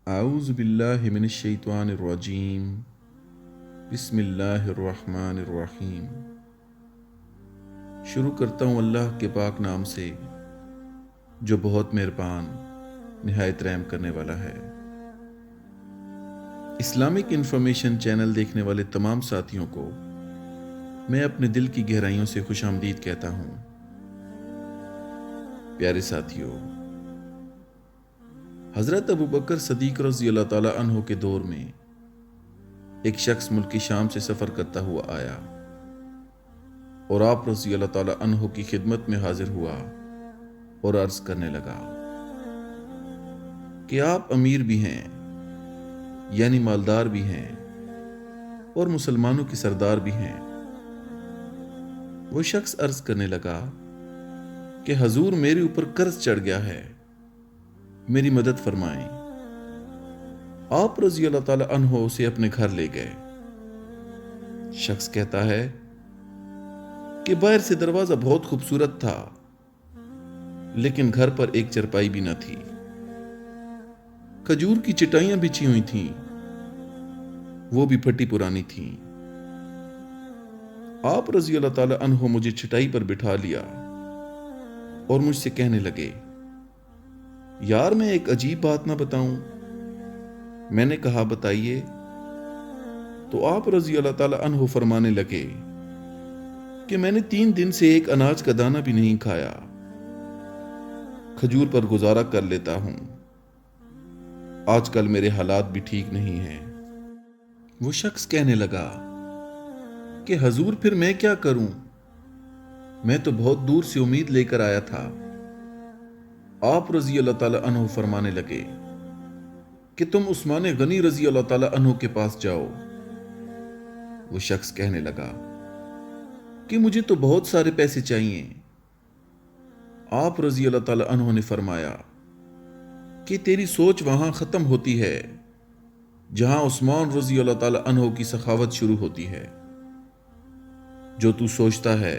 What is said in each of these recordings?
اعوذ باللہ من الشیطان الرجیم بسم اللہ الرحمن الرحیم۔ شروع کرتا ہوں اللہ کے پاک نام سے جو بہت مہربان نہایت رحم کرنے والا ہے۔ اسلامک انفارمیشن چینل دیکھنے والے تمام ساتھیوں کو میں اپنے دل کی گہرائیوں سے خوش آمدید کہتا ہوں۔ پیارے ساتھیوں، حضرت ابوبکر صدیق رضی اللہ تعالیٰ عنہ کے دور میں ایک شخص ملک شام سے سفر کرتا ہوا آیا اور آپ رضی اللہ تعالیٰ عنہ کی خدمت میں حاضر ہوا اور عرض کرنے لگا کہ آپ امیر بھی ہیں، یعنی مالدار بھی ہیں، اور مسلمانوں کے سردار بھی ہیں۔ وہ شخص عرض کرنے لگا کہ حضور میرے اوپر قرض چڑھ گیا ہے، میری مدد فرمائیں۔ آپ رضی اللہ تعالیٰ عنہ اسے اپنے گھر لے گئے۔ شخص کہتا ہے کہ باہر سے دروازہ بہت خوبصورت تھا، لیکن گھر پر ایک چرپائی بھی نہ تھی۔ کھجور کی چٹائیاں بچھی ہوئی تھیں، وہ بھی پھٹی پرانی تھیں۔ آپ رضی اللہ تعالیٰ عنہ مجھے چٹائی پر بٹھا لیا اور مجھ سے کہنے لگے، یار میں ایک عجیب بات نہ بتاؤں؟ میں نے کہا بتائیے۔ تو آپ رضی اللہ تعالیٰ عنہ فرمانے لگے کہ میں نے 3 دن سے ایک اناج کا دانہ بھی نہیں کھایا، کھجور پر گزارا کر لیتا ہوں۔ آج کل میرے حالات بھی ٹھیک نہیں ہیں۔ وہ شخص کہنے لگا کہ حضور پھر میں کیا کروں؟ میں تو بہت دور سے امید لے کر آیا تھا۔ آپ رضی اللہ تعالیٰ عنہ فرمانے لگے کہ تم عثمان غنی رضی اللہ تعالیٰ عنہ کے پاس جاؤ۔ وہ شخص کہنے لگا کہ مجھے تو بہت سارے پیسے چاہیے۔ آپ رضی اللہ تعالیٰ عنہ نے فرمایا کہ تیری سوچ وہاں ختم ہوتی ہے جہاں عثمان رضی اللہ تعالیٰ عنہ کی سخاوت شروع ہوتی ہے۔ جو تو سوچتا ہے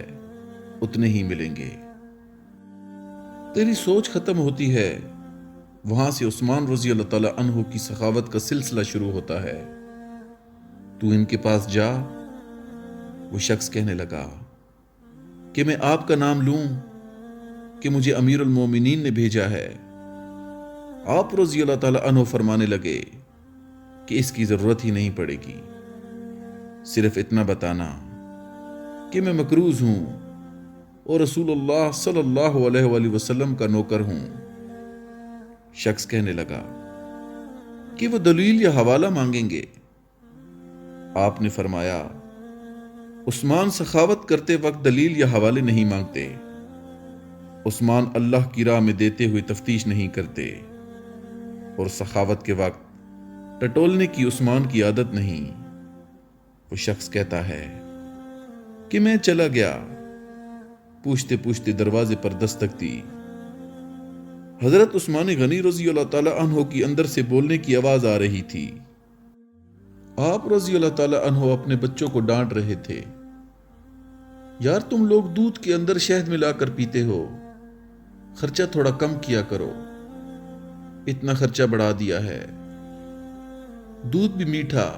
اتنے ہی ملیں گے۔ تیری سوچ ختم ہوتی ہے وہاں سے عثمان رضی اللہ تعالیٰ عنہ کی سخاوت کا سلسلہ شروع ہوتا ہے۔ تو ان کے پاس جا۔ وہ شخص کہنے لگا کہ میں آپ کا نام لوں کہ مجھے امیر المومنین نے بھیجا ہے۔ آپ رضی اللہ تعالیٰ عنہ فرمانے لگے کہ اس کی ضرورت ہی نہیں پڑے گی، صرف اتنا بتانا کہ میں مقروض ہوں اور رسول اللہ صلی اللہ علیہ وآلہ وسلم کا نوکر ہوں۔ شخص کہنے لگا کہ وہ دلیل یا حوالہ مانگیں گے۔ آپ نے فرمایا، عثمان سخاوت کرتے وقت دلیل یا حوالے نہیں مانگتے۔ عثمان اللہ کی راہ میں دیتے ہوئے تفتیش نہیں کرتے، اور سخاوت کے وقت ٹٹولنے کی عثمان کی عادت نہیں۔ وہ شخص کہتا ہے کہ میں چلا گیا، پوچھتے پوچھتے دروازے پر دستک دی۔ حضرت عثمان غنی رضی اللہ تعالیٰ عنہ کی اندر سے بولنے کی آواز آ رہی تھی۔ آپ رضی اللہ تعالیٰ عنہ اپنے بچوں کو ڈانٹ رہے تھے، یار تم لوگ دودھ کے اندر شہد ملا کر پیتے ہو، خرچہ تھوڑا کم کیا کرو، اتنا خرچہ بڑھا دیا ہے۔ دودھ بھی میٹھا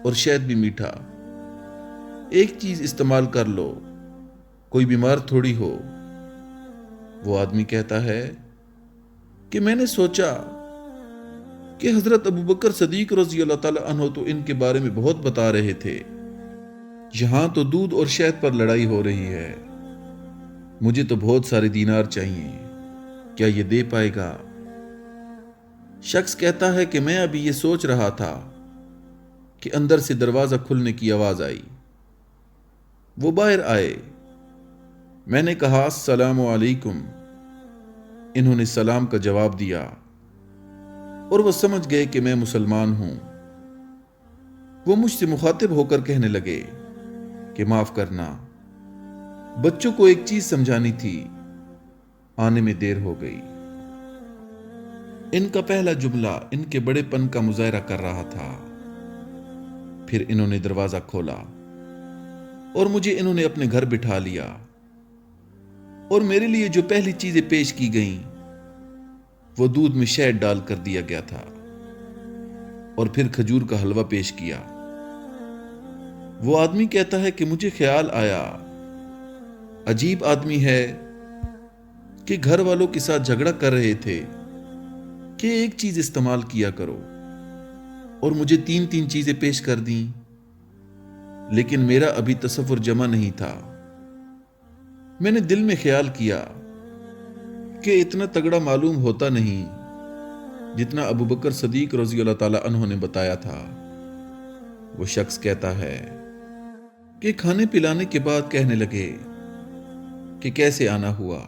اور شہد بھی میٹھا، ایک چیز استعمال کر لو، کوئی بیمار تھوڑی ہو۔ وہ آدمی کہتا ہے کہ میں نے سوچا کہ حضرت ابوبکر صدیق رضی اللہ تعالیٰ عنہ تو ان کے بارے میں بہت بتا رہے تھے، یہاں تو دودھ اور شہد پر لڑائی ہو رہی ہے۔ مجھے تو بہت سارے دینار چاہیے، کیا یہ دے پائے گا؟ شخص کہتا ہے کہ میں ابھی یہ سوچ رہا تھا کہ اندر سے دروازہ کھلنے کی آواز آئی۔ وہ باہر آئے۔ میں نے کہا السلام علیکم۔ انہوں نے سلام کا جواب دیا اور وہ سمجھ گئے کہ میں مسلمان ہوں۔ وہ مجھ سے مخاطب ہو کر کہنے لگے کہ معاف کرنا، بچوں کو ایک چیز سمجھانی تھی، آنے میں دیر ہو گئی۔ ان کا پہلا جملہ ان کے بڑے پن کا مظاہرہ کر رہا تھا۔ پھر انہوں نے دروازہ کھولا اور مجھے انہوں نے اپنے گھر بٹھا لیا، اور میرے لیے جو پہلی چیزیں پیش کی گئیں وہ دودھ میں شہد ڈال کر دیا گیا تھا۔ اور پھر کھجور کا حلوہ پیش کیا۔ وہ آدمی کہتا ہے کہ مجھے خیال آیا، عجیب آدمی ہے کہ گھر والوں کے ساتھ جھگڑا کر رہے تھے کہ ایک چیز استعمال کیا کرو، اور مجھے 3 چیزیں پیش کر دیں، لیکن میرا ابھی تصور جمع نہیں تھا۔ میں نے دل میں خیال کیا کہ اتنا تگڑا معلوم ہوتا نہیں جتنا ابو بکر صدیق رضی اللہ تعالیٰ عنہ نے بتایا تھا۔ وہ شخص کہتا ہے کہ کھانے پلانے کے بعد کہنے لگے کہ کیسے آنا ہوا؟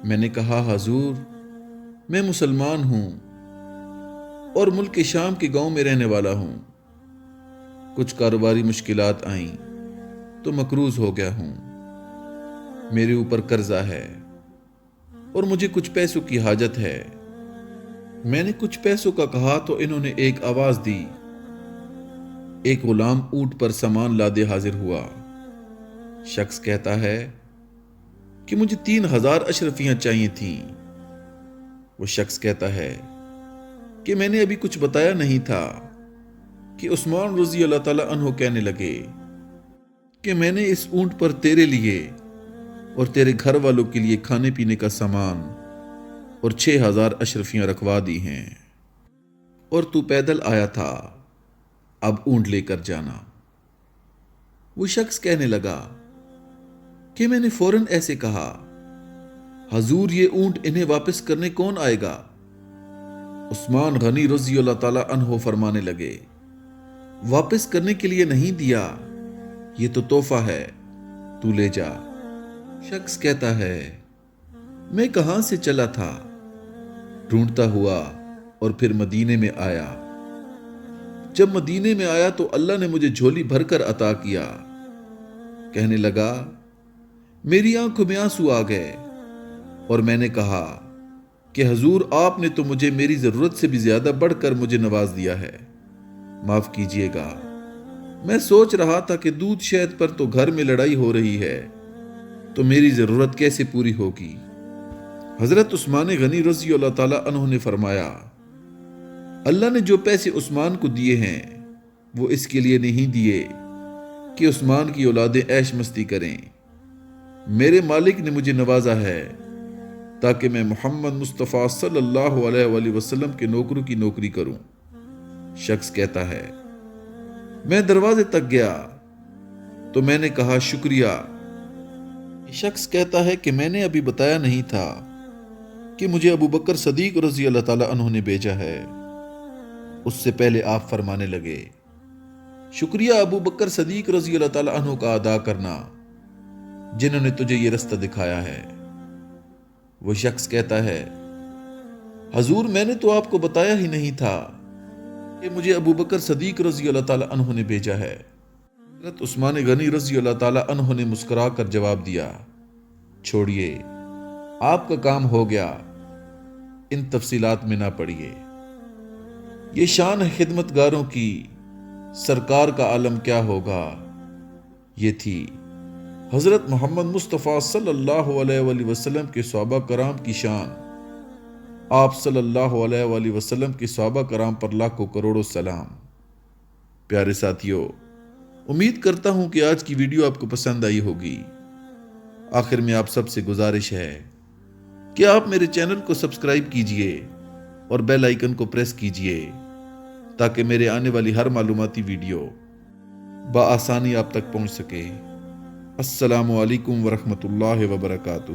میں نے کہا حضور میں مسلمان ہوں اور ملک شام کے گاؤں میں رہنے والا ہوں، کچھ کاروباری مشکلات آئیں تو مقروض ہو گیا ہوں، میرے اوپر قرضہ ہے اور مجھے کچھ پیسوں کی حاجت ہے۔ میں نے کچھ پیسوں کا کہا تو انہوں نے ایک آواز دی، ایک غلام اونٹ پر سامان لادے حاضر ہوا۔ شخص کہتا ہے کہ مجھے 3000 اشرفیاں چاہیے تھیں۔ وہ شخص کہتا ہے کہ میں نے ابھی کچھ بتایا نہیں تھا کہ عثمان رضی اللہ تعالیٰ عنہ کہنے لگے کہ میں نے اس اونٹ پر تیرے لیے اور تیرے گھر والوں کے لیے کھانے پینے کا سامان اور 6000 اشرفیاں رکھوا دی ہیں، اور تو پیدل آیا تھا، اب اونٹ لے کر جانا۔ وہ شخص کہنے لگا کہ میں نے فوراً ایسے کہا، حضور یہ اونٹ انہیں واپس کرنے کون آئے گا؟ عثمان غنی رضی اللہ تعالیٰ عنہ فرمانے لگے، واپس کرنے کے لیے نہیں دیا، یہ تو تحفہ ہے، تو لے جا۔ شخص کہتا ہے میں کہاں سے چلا تھا، ڈھونڈتا ہوا اور پھر مدینے میں آیا۔ جب مدینے میں آیا تو اللہ نے مجھے جھولی بھر کر عطا کیا۔ کہنے لگا میری آنکھوں میں آنسو آ گئے اور میں نے کہا کہ حضور آپ نے تو مجھے میری ضرورت سے بھی زیادہ بڑھ کر مجھے نواز دیا ہے، معاف کیجیے گا۔ میں سوچ رہا تھا کہ دودھ شہد پر تو گھر میں لڑائی ہو رہی ہے، تو میری ضرورت کیسے پوری ہوگی؟ حضرت عثمان غنی رضی اللہ تعالیٰ عنہ نے فرمایا، اللہ نے جو پیسے عثمان کو دیے ہیں وہ اس کے لیے نہیں دیے کہ عثمان کی اولادیں عیش مستی کریں، میرے مالک نے مجھے نوازا ہے تاکہ میں محمد مصطفیٰ صلی اللہ علیہ وآلہ وسلم کے نوکروں کی نوکری کروں۔ شخص کہتا ہے میں دروازے تک گیا تو میں نے کہا شکریہ۔ شخص کہتا ہے کہ میں نے ابھی بتایا نہیں تھا کہ مجھے ابو بکر صدیق رضی اللہ تعالیٰ عنہ نے بھیجا ہے۔ اس سے پہلے آپ فرمانے لگے، شکریہ ابو بکر صدیق رضی اللہ تعالیٰ عنہ کا ادا کرنا جنہوں نے تجھے یہ رستہ دکھایا ہے۔ وہ شخص کہتا ہے حضور میں نے تو آپ کو بتایا ہی نہیں تھا کہ مجھے ابو بکر صدیق رضی اللہ تعالیٰ عنہ نے بھیجا ہے۔ حضرت عثمان غنی رضی اللہ تعالیٰ عنہ نے مسکرا کر جواب دیا، چھوڑیے آپ کا کام ہو گیا، ان تفصیلات میں نہ پڑیے۔ یہ شان ہے خدمت گاروں کی، سرکار کا عالم کیا ہوگا۔ یہ تھی حضرت محمد مصطفیٰ صلی اللہ علیہ وآلہ وسلم کے صحابہ کرام کی شان۔ آپ صلی اللہ علیہ وآلہ وسلم کے صحابہ کرام پر لاکھوں کروڑوں سلام۔ پیارے ساتھیوں، امید کرتا ہوں کہ آج کی ویڈیو آپ کو پسند آئی ہوگی۔ آخر میں آپ سب سے گزارش ہے کہ آپ میرے چینل کو سبسکرائب کیجئے اور بیل آئیکن کو پریس کیجئے تاکہ میرے آنے والی ہر معلوماتی ویڈیو بآسانی آپ تک پہنچ سکے۔ السلام علیکم ورحمۃ اللہ وبرکاتہ۔